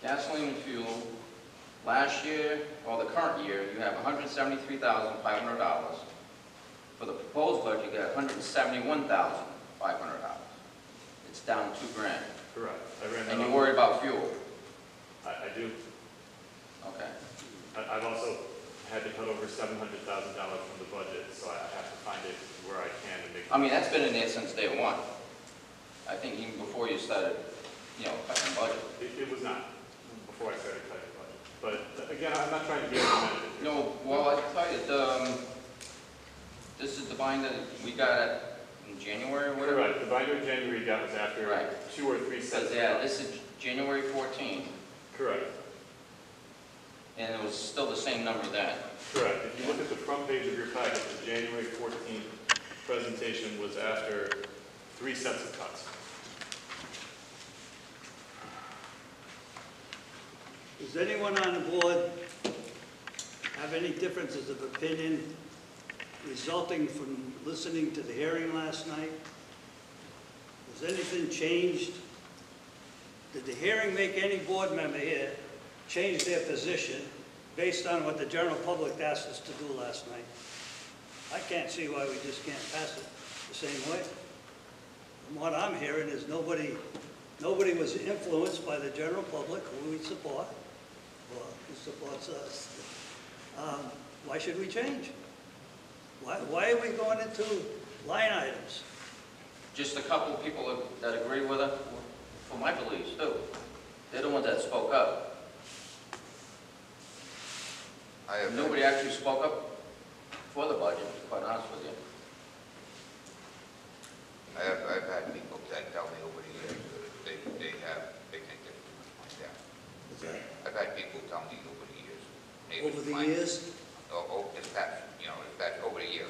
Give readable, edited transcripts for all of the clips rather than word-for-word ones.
gasoline and fuel, last year, or the current year, you have $173,500. For the proposed budget, you got $171,500. It's down $2,000. Correct. I ran that And you're up. worried about fuel? I do. Okay. I've also had to cut over $700,000 from the budget, so I have to find it where I can to make. I mean, that's been in there since day one. I think even before you started, cutting budget. It was not before I started cutting budget. But again, I'm not trying to be argumentative. No, well, I can tell you, this is the binder that we got in January or whatever. Right, the binder in January you got was after Right. 2 or 3 sets. Yeah, this is January 14, Correct. and it was still the same number then. Correct. If you look at the front page of your packet, the January 14th presentation was after 3 sets of cuts. Does anyone on the board have any differences of opinion resulting from listening to the hearing last night? Has anything changed? Did the hearing make any board member here change their position based on what the general public asked us to do last night? I can't see why we just can't pass it the same way. From what I'm hearing is nobody was influenced by the general public who we support, or who supports us. Why should we change? Why are we going into line items? Just a couple of people that agree with it, for my beliefs too. They're the ones that spoke up. Nobody actually spoke up for the budget, to be quite honest with you. I've had people that tell me over the years that they think they're like that. What's that? I've had people tell me over the years. Over the years? This past, over the year.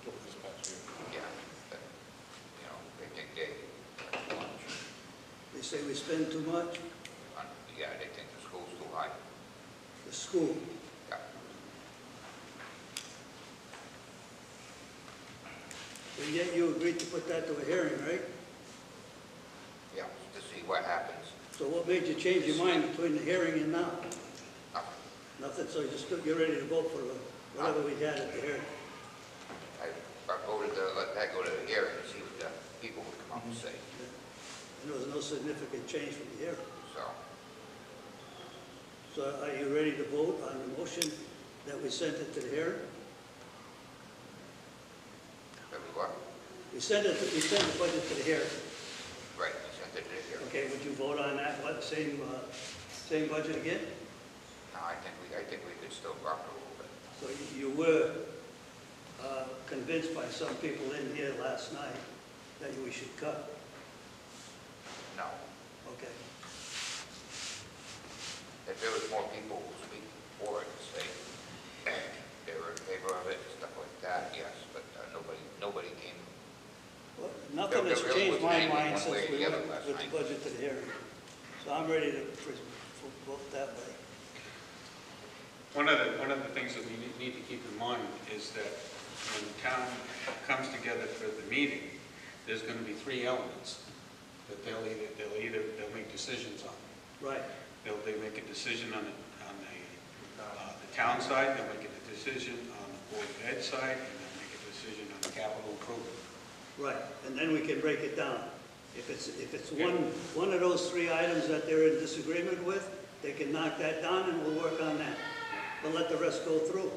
Over this past year. Yeah. But, they think they too much. They say we spend too much? Yeah, they think the school's too high. The school. Yeah. But yet you agreed to put that to a hearing, right? Yeah, to see what happens. So what made you change your mind between the hearing and now? Nothing. Nothing, so you're ready to vote for whatever we had at the hearing? I voted to let that go to the hearing and see what the people would come up and say. And there was no significant change from the hearing. So, So are you ready to vote on the motion that we sent it to the hearing? that we what? We sent the budget to the hearing. Right, we sent it to the hearing. Okay, would you vote on that, same budget again? No, I think we could still rock a little bit. So you were convinced by some people in here last night that we should cut? No. Okay. If there was more people who speak for it, say they were in favor of it, stuff like that, yes, but nobody came. Well, nothing has There really changed wasn't my anything mind one since way or we the other went last with the night. budget to the hearing. So I'm ready to vote that way. One of the things that we need to keep in mind is that when the town comes together for the meeting, there's going to be 3 elements that they'll make decisions on. Right. They make a decision on the town side, they'll make a decision on the Board of Ed side, and they'll make a decision on the capital improvement. Right, and then we can break it down. If it's one of those 3 items that they're in disagreement with, they can knock that down and we'll work on that. But let the rest go through.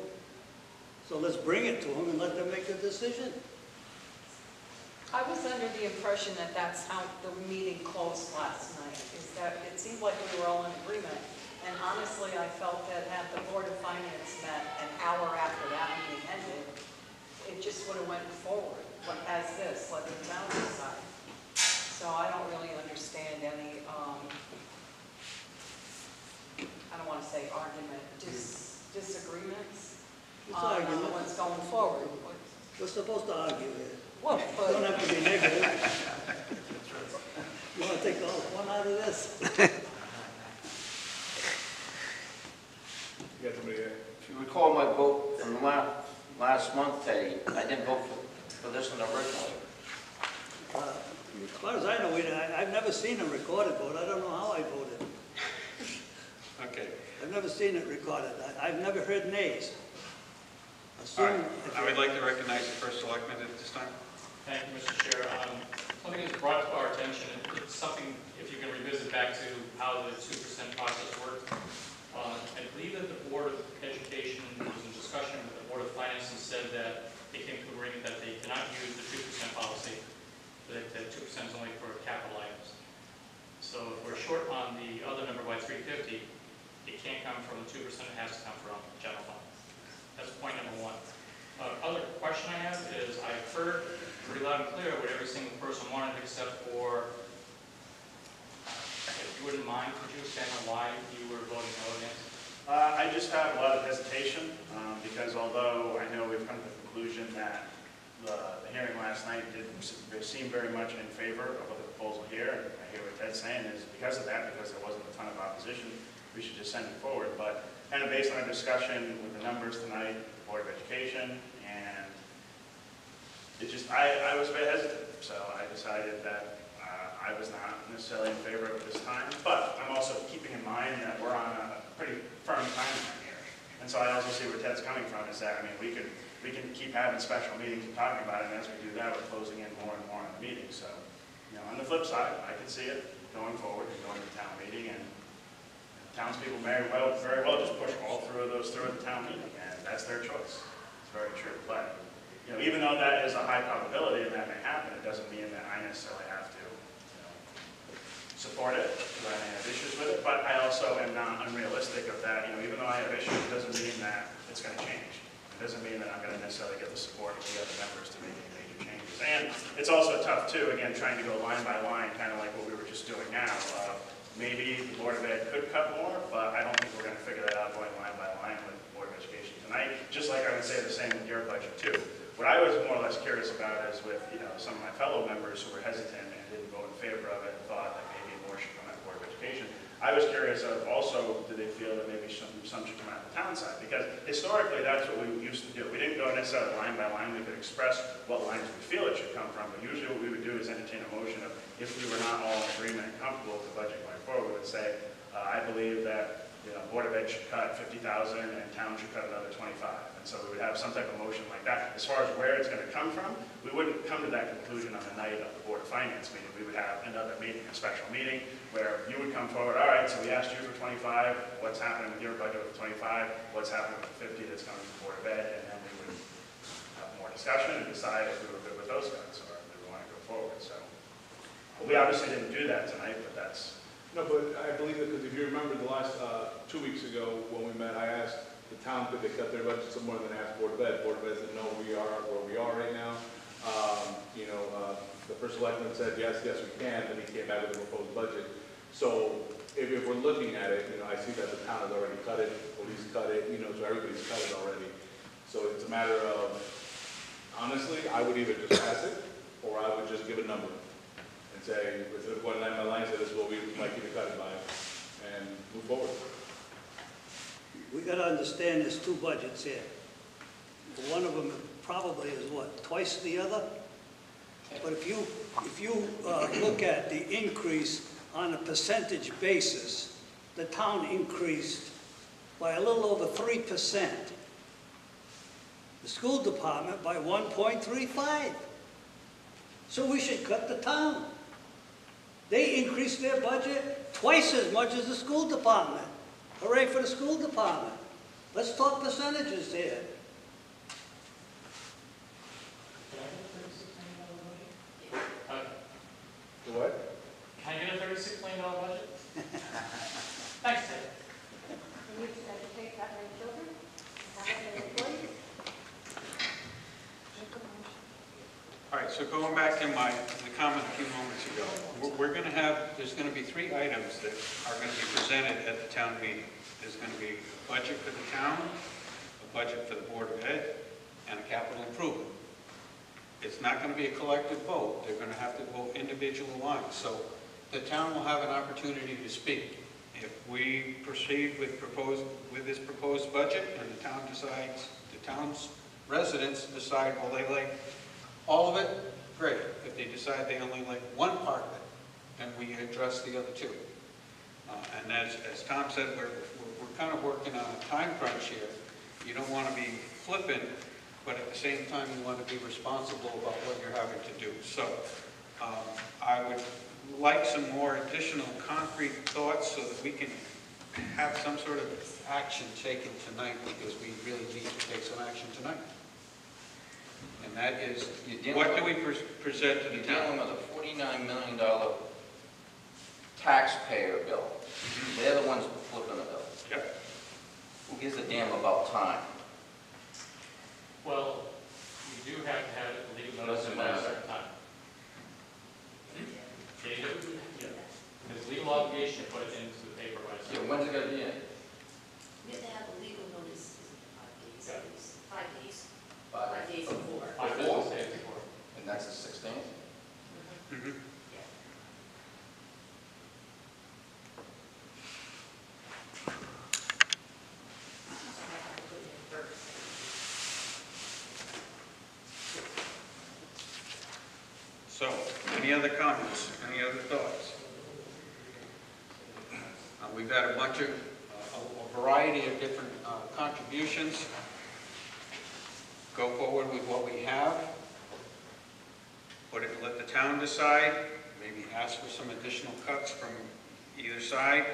So let's bring it to them and let them make a decision. I was under the impression that that's how the meeting closed last night, is that it seemed like we were all in agreement. And honestly, I felt that had the Board of Finance met an hour after that meeting ended, it just would have went forward, like as this, let the town decide. So I don't really understand any, I don't want to say argument, disagreements on what's going forward. We're supposed to argue here. Well, You but don't have to be negative. You want to take all fun out of this? You got somebody there? If you recall my vote from last month, Teddy, I didn't vote for this one originally. As far as I know, I've never seen a recorded vote. I don't know how I voted. never seen it recorded. I've never heard nays. All right, Assume if I would like to recognize the first selectman at this time. Thank you, Mr. Chair. Something was brought to our attention, it's something, if you can revisit back to how the 2% process worked. I believe that the Board of Education was in discussion with the Board of Finance and said that they came to an agreement that they cannot use the 2% policy, that 2% is only for capital items. So if we're short on the other number by 350, it can't come from the 2%, it has to come from general fund. That's point number one. Other question I have is, I've heard pretty loud and clear what every single person wanted, except for, if you wouldn't mind, could you expand on why you were voting no against? I just have a lot of hesitation, because although I know we've come to the conclusion that the hearing last night didn't seem very much in favor of the proposal here, and I hear what Ted's saying is because of that, because there wasn't a ton of opposition, we should just send it forward. But kind of based on our discussion with the numbers tonight, the Board of Education, and it just, I was a bit hesitant, so I decided that I was not necessarily in favor of it this time, but I'm also keeping in mind that we're on a pretty firm timeline here. And so I also see where Ted's coming from, is that, I mean, we can keep having special meetings and talking about it, and as we do that, we're closing in more and more on the meeting. So, you know, on the flip side, I can see it going forward and going to the town meeting, and townspeople very well just push all through of those through at the town meeting, and that's their choice. It's very true. But, you know, even though that is a high probability and that may happen, it doesn't mean that I necessarily have to, you know, support it, because I may have issues with it. But I also am not unrealistic of that. You know, even though I have issues, it doesn't mean that it's going to change. It doesn't mean that I'm going to necessarily get the support of the other members to make any major changes. And it's also tough, too, again, trying to go line by line, kind of like what we were just doing now. Maybe the Board of Ed could cut more, but I don't think we're going to figure that out going line by line with the Board of Education tonight, just like I would say the same with your budget, too. What I was more or less curious about is with, you know, some of my fellow members who were hesitant and didn't vote in favor of it and thought that maybe more should come out of the Board of Education. I was curious of also, do they feel that maybe some should come out of the town side? Because historically, that's what we used to do. We didn't go necessarily line by line. We could express what lines we feel it should come from, but usually what we would do is entertain a motion of, if we were not all in agreement and comfortable with the budget going forward, we would say, I believe that, you know, Board of Ed should cut 50,000 and town should cut another 25. And so we would have some type of motion like that. As far as where it's going to come from, we wouldn't come to that conclusion on the night of the Board of Finance meeting. We would have another meeting, a special meeting, where you would come forward, all right, so we asked you for 25, what's happening with your budget with 25, what's happening with the 50 that's coming from the Board of Ed, and then we would have more discussion and decide if we were good with those cuts or if we want to go forward. So we obviously didn't do that tonight, but that's... No, but I believe that because if you remember the last 2 weeks ago when we met, I asked the town could they cut their budget some more than I asked Board of Ed. Board of Ed said no, we are where we are right now. The first selectman said yes, we can, and he came back with a proposed budget. So if we're looking at it, you know, I see that the town has already cut it, police cut it, you know, so everybody's cut it already. So it's a matter of, honestly, I would either just pass it or I would just give a number. Say, instead of going down my line, say this is what we would like you to cut it by, and move forward. we got to understand there's two budgets here. One of them probably is what, twice the other? But if you look at the increase on a percentage basis, the town increased by a little over 3%. The school department by 1.35. So we should cut the town. They increased their budget twice as much as the school department. Hooray for the school department. Let's talk percentages here. What? Can I get a $36 million budget? Thanks, Ted. We need to educate that many children, have that many employees. All right, so going back to the comment a few moments ago, we're going to have, there's going to be 3 items that are going to be presented at the town meeting. There's going to be a budget for the town, a budget for the Board of Ed, and a capital improvement. It's not going to be a collective vote. They're going to have to vote individual lines. So the town will have an opportunity to speak. If we proceed with this proposed budget and the town decides, the town's residents decide, well, they like all of it, great. If they decide they only like one part of it, then we address the other 2. And as Tom said, we're we're kind of working on a time crunch here. You don't want to be flippant, but at the same time, you want to be responsible about what you're having to do. So I would like some more additional concrete thoughts so that we can have some sort of action taken tonight, because we really need to take some action tonight. And that is, what do we present to the You're town? dealing with a $49 million taxpayer bill. They're the ones flipping the bill. Yep. Who gives a damn about time? Well, you do have to have it legal notice Doesn't by a matter. certain time. There's legal obligation to put it into the paper by a Yeah, certain. when's it gonna be in? We have to have a legal notice, is it 5 days? Yeah. 5 days. 5 5 days before. By business days before. And that's the 16th? Mhm. Yeah. So I have to put it in first. So, any other comments, any other thoughts? We've had a bunch of, a variety of different contributions. Go forward with what we have. Let the town decide, maybe ask for some additional cuts from either side.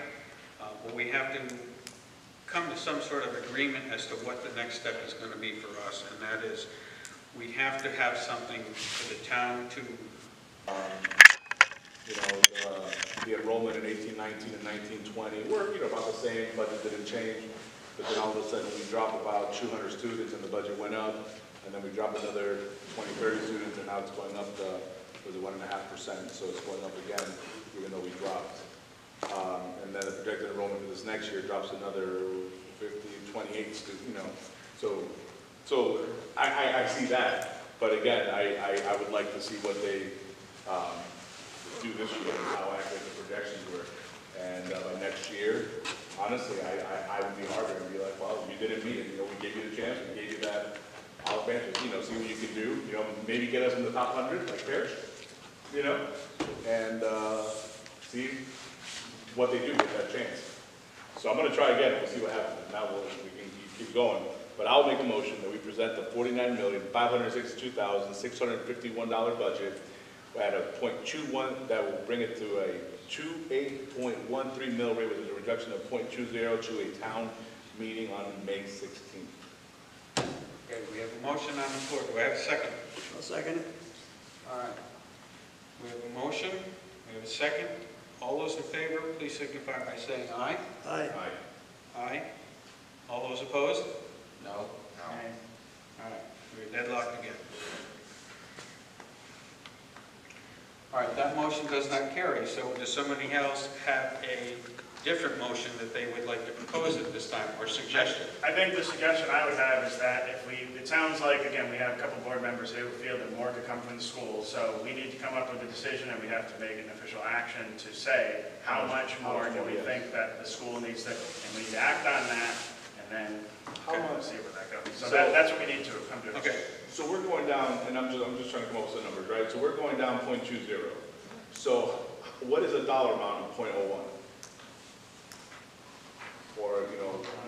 But we have to come to some sort of agreement as to what the next step is going to be for us, and that is, we have to have something for the town to, the enrollment in 1819 and 1920 were, about the same, budget didn't change, but then all of a sudden we drop about 200 students and the budget went up, and then we drop another 20, 30 students, and now it's going up to, was it 1.5%, so it's going up again, even though we dropped. And then the projected enrollment for this next year drops another 50, 28 students, so I see that, but again, I would like to see what they do this year and how accurate the projections were. And by next year, honestly, I would be harder and be like, well, you didn't meet it. We gave you the chance, we gave you that olive branch, see what you can do. Maybe get us in the top 100, like Parrish, and see what they do with that chance. So I'm going to try again. We'll see what happens. Now we can keep going. But I'll make a motion that we present the $49,562,651 budget at a 0.21, that will bring it to a 28.13 mill rate, which is a reduction of 0.20 to a town meeting on May 16th. okay, we have a motion on the floor. Do I have a second? I'll second it. All right. We have a motion, we have a second. All those in favor, please signify by saying aye. Aye. Aye. All those opposed? No? All right, we're deadlocked again. All right, that motion does not carry, so does somebody else have a different motion that they would like to propose at this time, or suggestion? I think the suggestion I would have is that it sounds like, again, we have a couple board members who feel that more could come from the school, so we need to come up with a decision, and we have to make an official action to say how much more do we think that the school needs to, and we need to act on that, and then see where that goes. So that's what we need to come to. Okay. So we're going down, and I'm just trying to come up with some numbers, right? So we're going down 0.20. So what is a dollar amount of 0.01? Or,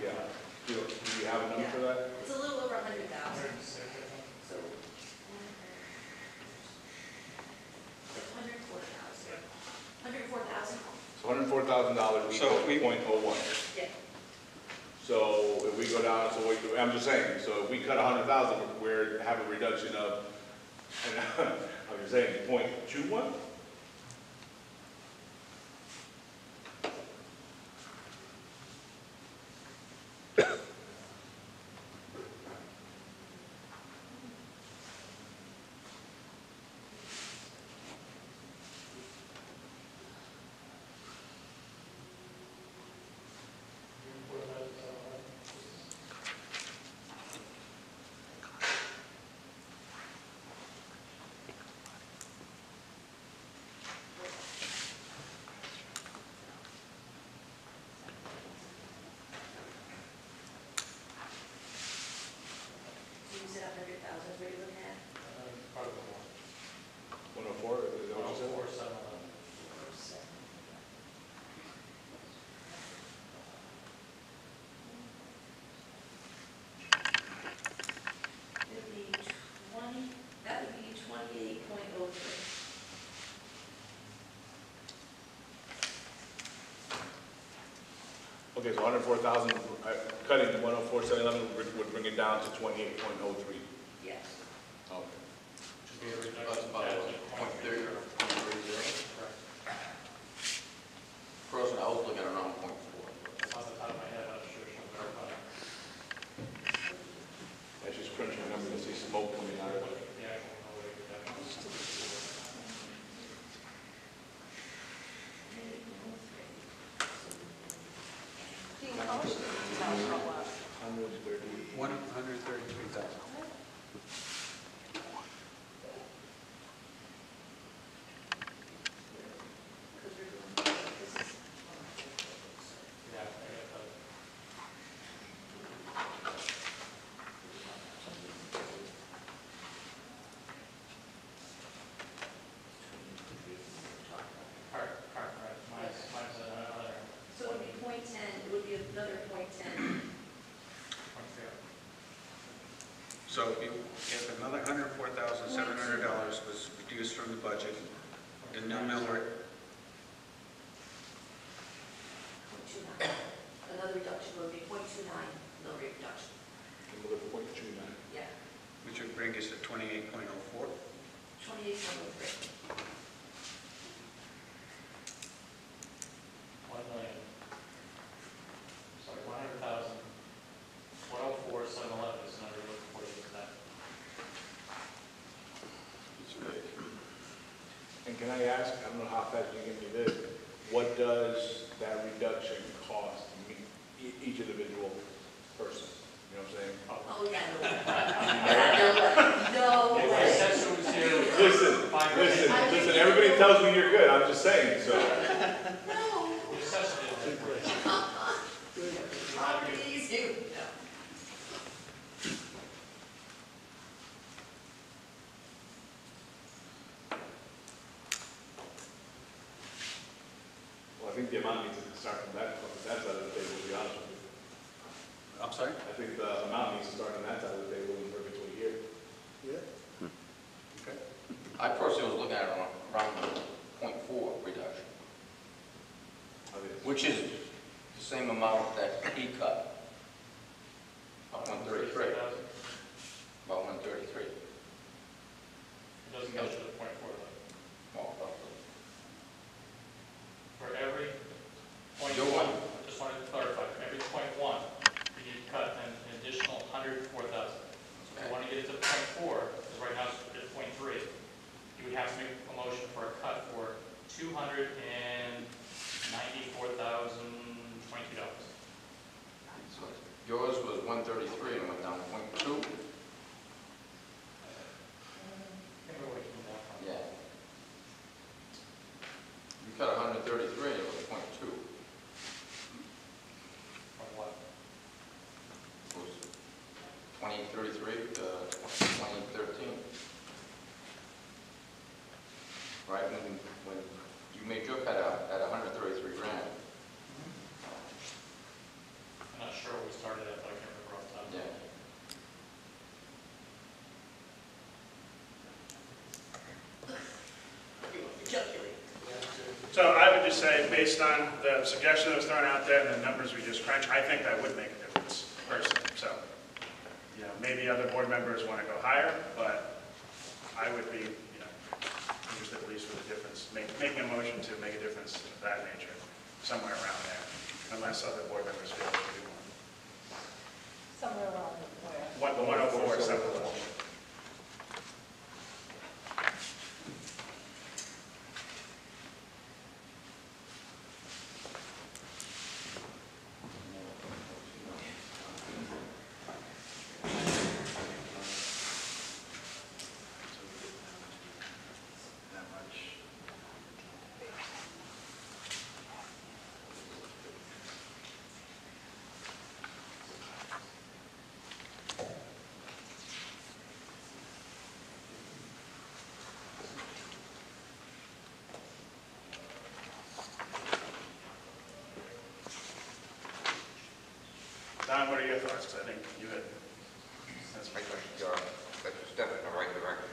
yeah. Do you have a number for that? It's a little over 100,000. So 104,000. So $104,000 So equals we- 0.01. Yeah. So if we go down, I'm just saying, so if we cut 100,000, we're have a reduction of, I'm just saying, 0.21? Okay, so 104,000, cutting 104,711 would bring it down to 28.03. Yes. Okay. Should be a reduction. That's about That's a a point three or point three zero. Correct. Person, I was looking around point four. Off the top of my head, I'm sure she'll verify. I just crunched my numbers and see smoke coming out of it. The actual no rate reduction. Dean, how much did the town roll out? 133,000. Yeah, I get that. Right. Mine's another So it would be .10, it would be another .10. point zero. So if another $104,700 was reduced from the budget, the new mill rate, .29. Another reduction would be .29, mill rate reduction. Another 0.29. Yeah, which would bring us to 28.04. 28.03. 1,000,000. Sorry, 100,000. 104,711 is another look for you for that. It's big. And can I ask, I don't know how fast you can give me this, what does that reduction cost each individual person? You know what I'm saying? Oh, yeah, no way. No If I way. said so, it's here. Listen, everybody tells me you're good, I'm just saying, so. No. We assessed it. How easy. No. Well, I think the amount needs to start from that side of the table, to be honest with you. I'm sorry? I think the amount needs to start on that side of the table and bring it to a year. Yeah? Okay. I personally was looking at around point four reduction, which is the same amount that he cut. About 133. 33,000. About 133. It doesn't go to the point four though. Well, roughly. For every point Your one, one. I just wanted to clarify, for every point one, you need to cut an additional 104,000. If you want to get it to point four, because right now it's at point three, you would have to make a motion for a cut for $294,022. So yours was 133 and went down to point two. Can't remember what it came down from. Yeah. You cut 133 and it was point two. From what? It was 2033 to 2013. Right, when you made your cut out at 133 grand. I'm not sure what we started at, but I can't remember off the top of my Yeah. head. Calculate. So I would just say, based on the suggestion that was thrown out there and the numbers we just crunched, I think that would make a difference personally. So, you know, maybe other board members want to go higher, but I would be, interested at least with a difference, making a motion to make a difference of that nature, somewhere around there, unless other board members feel we do more. Somewhere around where? The 104, something. That much. Don, what are your thoughts? 'Cause I think you had, that's I think that's a step in the right direction.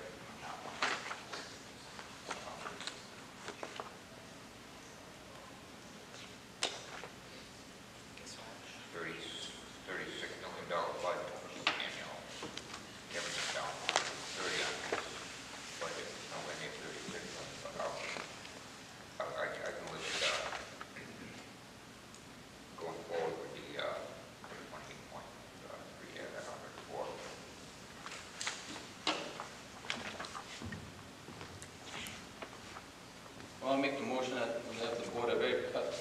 Board of Ed cut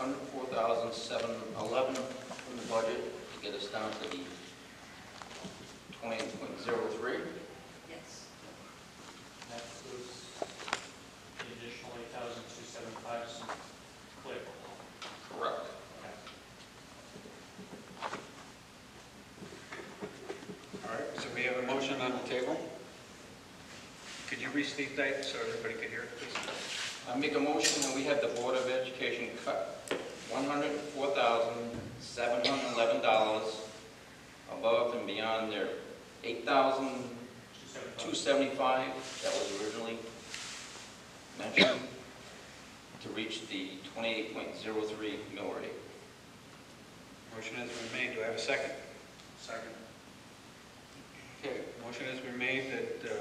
$104,711 from the budget to get us down to the 28.03. Yes. That includes the additional 8,275, some clip. Correct. All right, so we have a motion on the table. Could you restate that so everybody could hear it, please? I make a motion that we have the Board of Education cut $104,711 above and beyond their $8,275 that was originally mentioned to reach the 28.03 mill rate. Motion has been made. Do I have a second? Second. Okay, motion has been made that the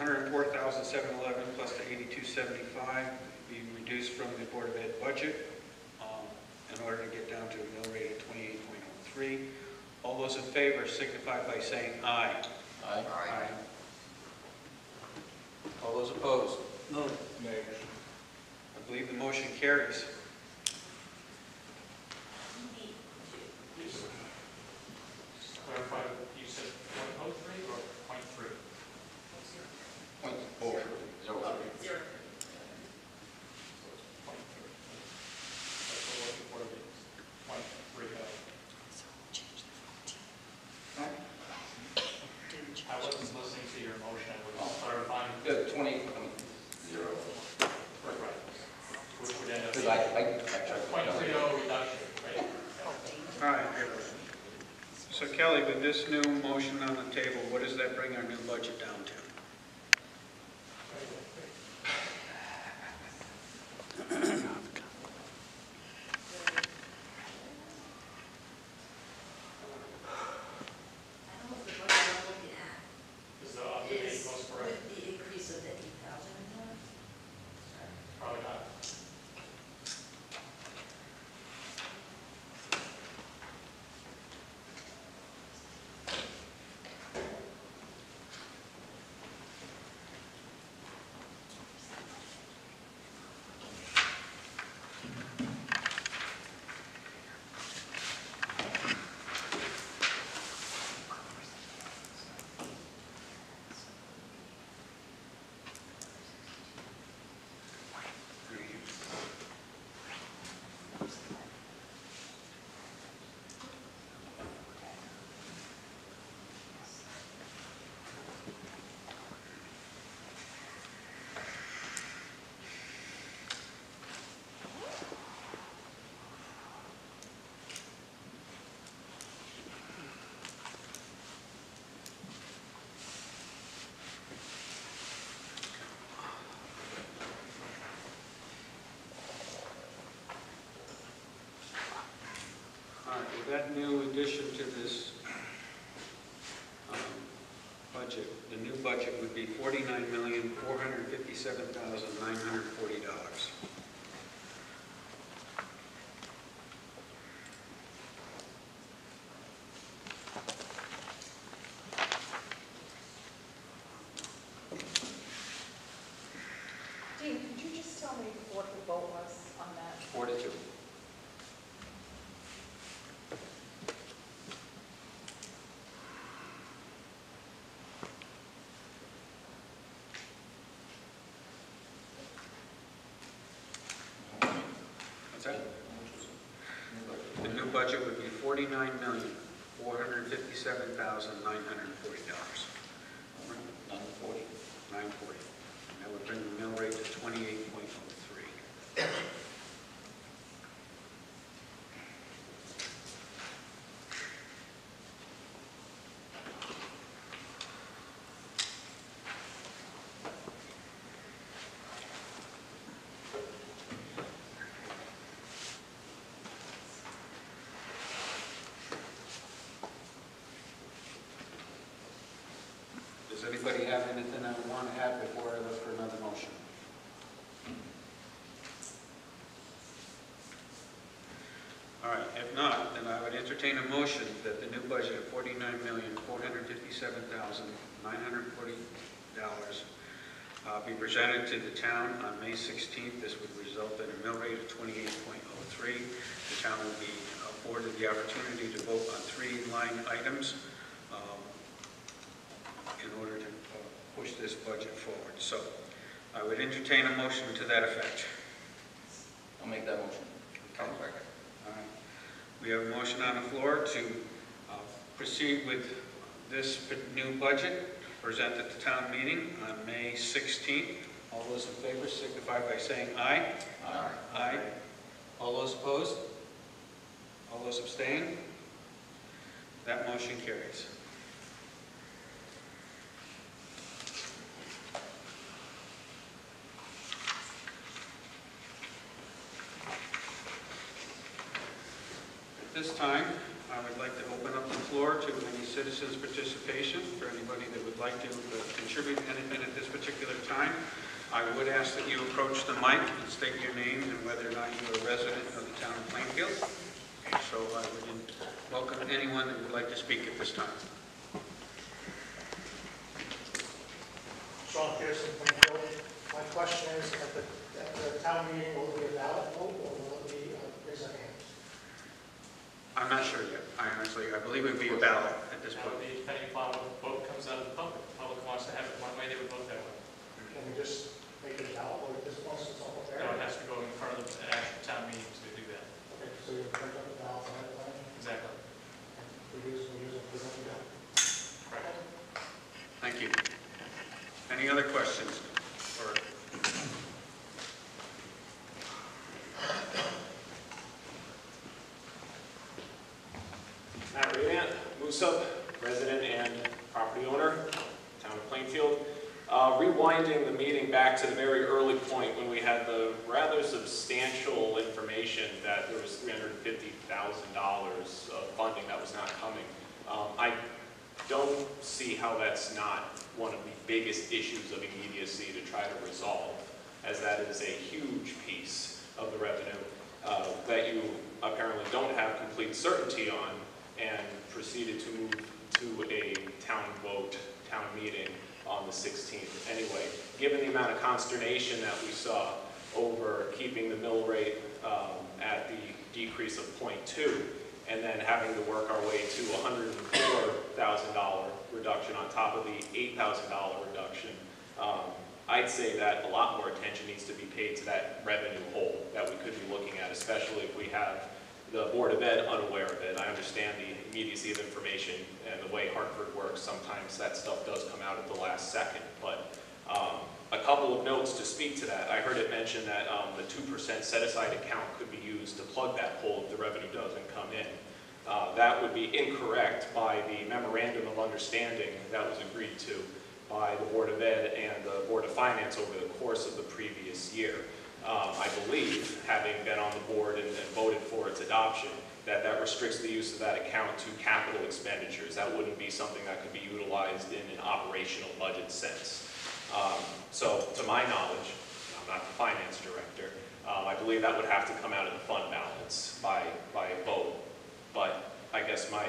$104,711 plus the $82.75 be reduced from the Board of Ed budget in order to get down to a mill rate of 28.03. All those in favor signify by saying aye. Aye. Aye. All those opposed? No. Nay. I believe the motion carries. Just clarify, you said 103 or 0.3? Point over 03. Zero. That's what the Board of Ed is, 0.30. I wasn't listening to your motion, I was clarifying. Good, 20.0. Right. Which would end up Because being I checked. 0.30 reduction, right? All right. So Kelly, with this new motion on the table, what does that bring our new budget down to? I don't know if the budget I'm looking at Is the up-to-date is most correct? with the increase of the 8,000 in there. Probably not. All right, with that new addition to this budget, the new budget would be $49,457,940. Dean, could you just tell me what the vote was on that? 42. What's that? The new budget would be $49,457,940. 940. 940. That would bring the mill rate to 28.03. Does anybody have anything I want to add before I look for another motion? All right, if not, then I would entertain a motion that the new budget of $49,457,940 be presented to the town on May 16th. This would result in a mill rate of 28.03. The town will be afforded the opportunity to vote on 3 line items in order to push this budget forward. So I would entertain a motion to that effect. I'll make that motion. Okay. All right. We have a motion on the floor to proceed with this new budget presented at the town meeting on May 16th. All those in favor signify by saying aye. Aye. Aye. All those opposed? All those abstain? That motion carries. At this time, I would like to open up the floor to any citizens' participation, for anybody that would like to contribute anything at this particular time. I would ask that you approach the mic and state your names and whether or not you are a resident of the town of Plainfield. So I would welcome anyone that would like to speak at this time. Sean Pearson, Plainfield. My question is, at the town meeting, will it be a ballot vote or will it be raise of hands? I'm not sure yet. I believe it would be a ballot at this That would point. be depending upon what vote comes out of the public. The public wants to have it one way, they would vote that way. Can we just make it a ballot vote at this point since it's all there? No, it has to go in front of an actual town meeting to do that. Okay, so you print up the ballots and everything? Exactly. We use it, we don't do that. Correct. Thank you. Any other questions? Or Matt Rayant, Moosup, resident and property owner, town of Plainfield. Rewinding the meeting back to the very early point when we had the rather substantial information that there was $350,000 of funding that was not coming. I don't see how that's not one of the biggest issues of immediacy to try to resolve, as that is a huge piece of the revenue that you apparently don't have complete certainty on, and proceeded to move to a town vote, town meeting on the 16th anyway. Given the amount of consternation that we saw over keeping the mill rate at the decrease of 0.2, and then having to work our way to a $104,000 reduction on top of the $8,000 reduction, I'd say that a lot more attention needs to be paid to that revenue hole that we could be looking at, especially if we have the Board of Ed unaware of it. I understand the immediacy of information and the way Hartford works. Sometimes that stuff does come out at the last second, but a couple of notes to speak to that. I heard it mentioned that the 2% set-aside account could be used to plug that hole if the revenue doesn't come in. That would be incorrect by the memorandum of understanding that was agreed to by the Board of Ed and the Board of Finance over the course of the previous year. I believe, having been on the board and voted for its adoption, that restricts the use of that account to capital expenditures. That wouldn't be something that could be utilized in an operational budget sense. So, to my knowledge, I'm not the finance director, I believe that would have to come out of the fund balance by a vote. But I guess my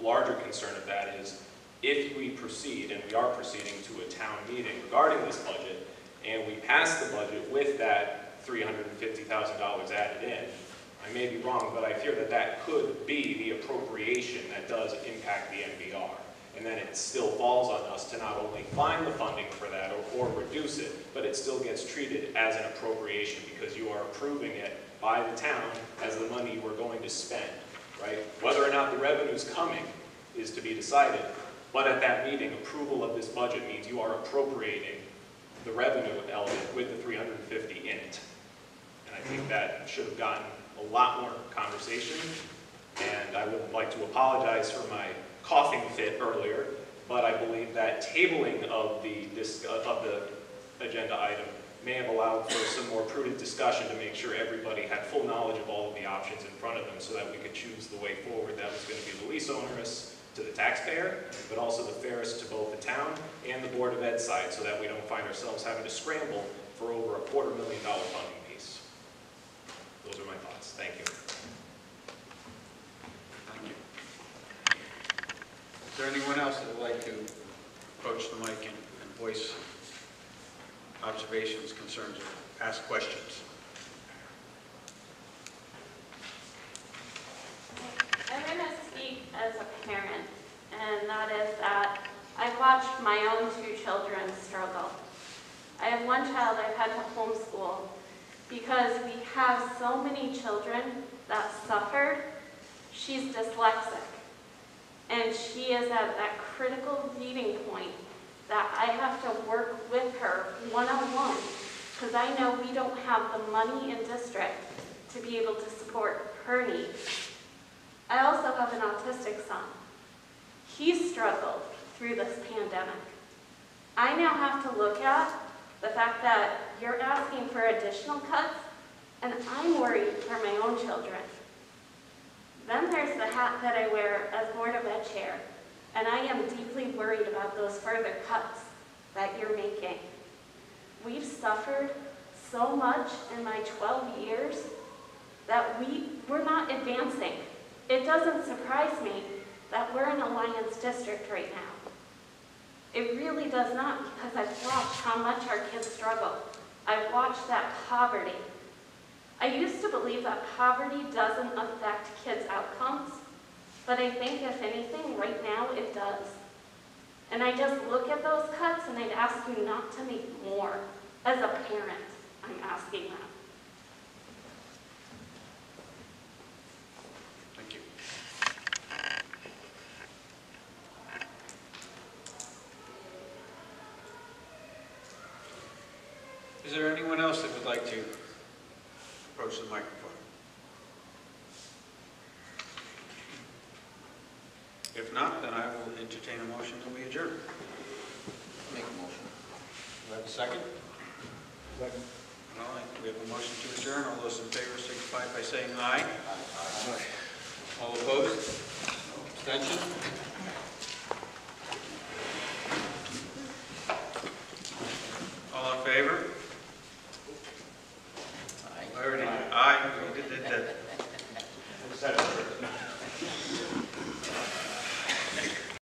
larger concern of that is, if we proceed, and we are proceeding to a town meeting regarding this budget, and we pass the budget with that $350,000 added in, I may be wrong, but I fear that that could be the appropriation that does impact the MBR. And then it still falls on us to not only find the funding for that or reduce it, but it still gets treated as an appropriation because you are approving it by the town as the money you are going to spend, right? Whether or not the revenue is coming is to be decided, but at that meeting, approval of this budget means you are appropriating the revenue element with the 350 in it. And I think that should have gotten a lot more conversation, and I would like to apologize for my coughing fit earlier, but I believe that tabling of the agenda item may have allowed for some more prudent discussion to make sure everybody had full knowledge of all of the options in front of them so that we could choose the way forward that was going to be the least onerous to the taxpayer, but also the fairest to both the town and the Board of Ed side, so that we don't find ourselves having to scramble for over a $250,000 funding piece. Those are my thoughts. Thank you. thank you. Is there anyone else that would like to approach the mic and voice concerns or ask questions. I'm going to speak as a parent, and that is that I've watched my own 2 children struggle. I have one child I've had to homeschool because we have so many children that suffered. She's dyslexic, and she is at that critical reading point that I have to work with her one-on-one because I know we don't have the money in district to be able to support her needs. I also have an autistic son. He struggled through this pandemic. I now have to look at the fact that you're asking for additional cuts, and I'm worried for my own children. Then there's the hat that I wear as Board of Ed Chair, and I am deeply worried about those further cuts that you're making. We've suffered so much in my 12 years that we're not advancing. It doesn't surprise me that we're in Alliance District right now. It really does not, because I've watched how much our kids struggle. I've watched that poverty. I used to believe that poverty doesn't affect kids' outcomes, but I think if anything, right now it does. And I just look at those cuts and I'd ask you not to make more. As a parent, I'm asking that. Thank you. Is there anyone else that would like to approach the microphone? If not, then I will entertain a motion that we adjourn. Make a motion. Do I have a second? Second. All right, we have a motion to adjourn. All those in favor signify by saying aye. Aye. All opposed? Abstention? All in favor?